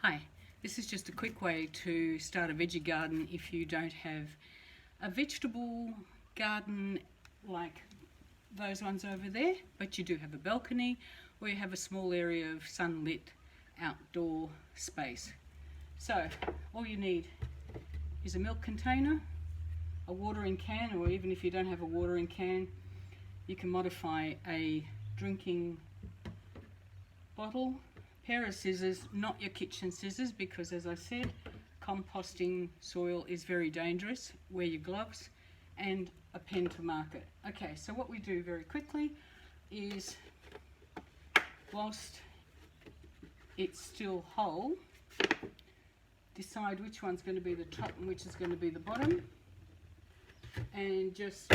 Hi, this is just a quick way to start a veggie garden if you don't have a vegetable garden like those ones over there, but you do have a balcony or you have a small area of sunlit outdoor space. So all you need is a milk container, a watering can, or even if you don't have a watering can, you can modify a drinking bottle, pair of scissors, not your kitchen scissors, because as I said, composting soil is very dangerous. Wear your gloves, and a pen to mark it. Okay, so what we do very quickly is, whilst it's still whole, decide which one's going to be the top and which is going to be the bottom, and just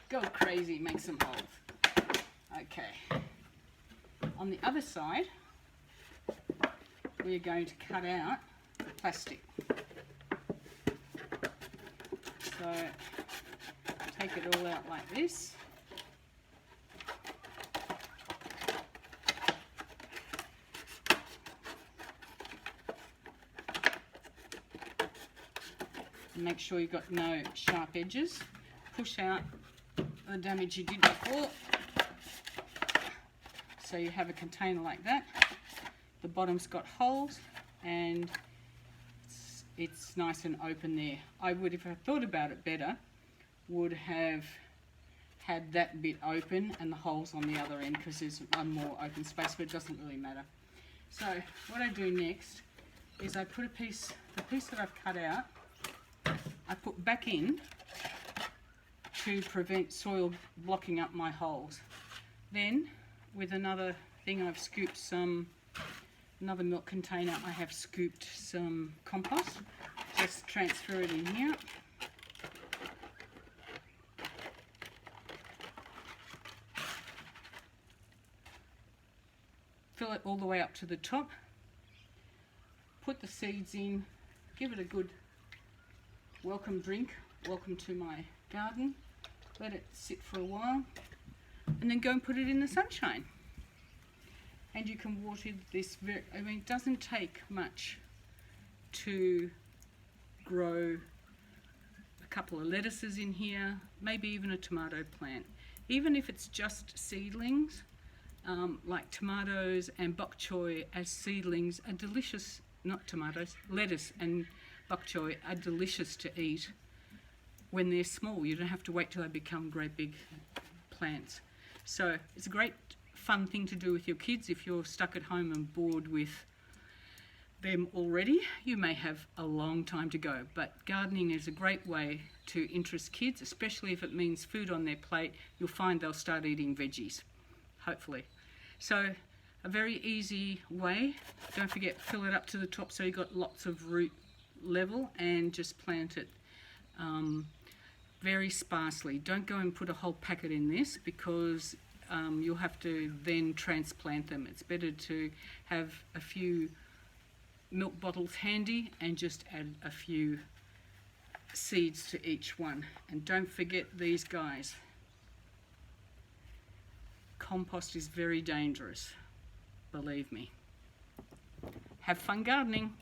go crazy, make some holes. Okay, on the other side we're going to cut out the plastic. So take it all out like this. Make sure you've got no sharp edges. Push out the damage you did before. So you have a container like that. The bottom's got holes and it's nice and open there. I would, if I thought about it better, would have had that bit open and the holes on the other end because there's one more open space, but it doesn't really matter. So what I do next is I put the piece that I've cut out, I put back in to prevent soil blocking up my holes. Then with another thing I've scooped another milk container, I have scooped some compost. Just transfer it in here. Fill it all the way up to the top. Put the seeds in, give it a good welcome drink, welcome to my garden. Let it sit for a while and then go and put it in the sunshine. And you can water this it doesn't take much to grow a couple of lettuces in here, maybe even a tomato plant. Even if it's just seedlings, like tomatoes and bok choy as seedlings are delicious, not tomatoes, lettuce and bok choy are delicious to eat when they're small. You don't have to wait till they become great big plants. So it's a great fun thing to do with your kids. If you're stuck at home and bored with them already, you may have a long time to go, but gardening is a great way to interest kids, especially if it means food on their plate. You'll find they'll start eating veggies, hopefully. So a very easy way. Don't forget, fill it up to the top so you've got lots of root level, and just plant it very sparsely. Don't go and put a whole packet in this because you'll have to then transplant them. It's better to have a few milk bottles handy and just add a few seeds to each one. And don't forget these guys. Compost is very dangerous, believe me. Have fun gardening.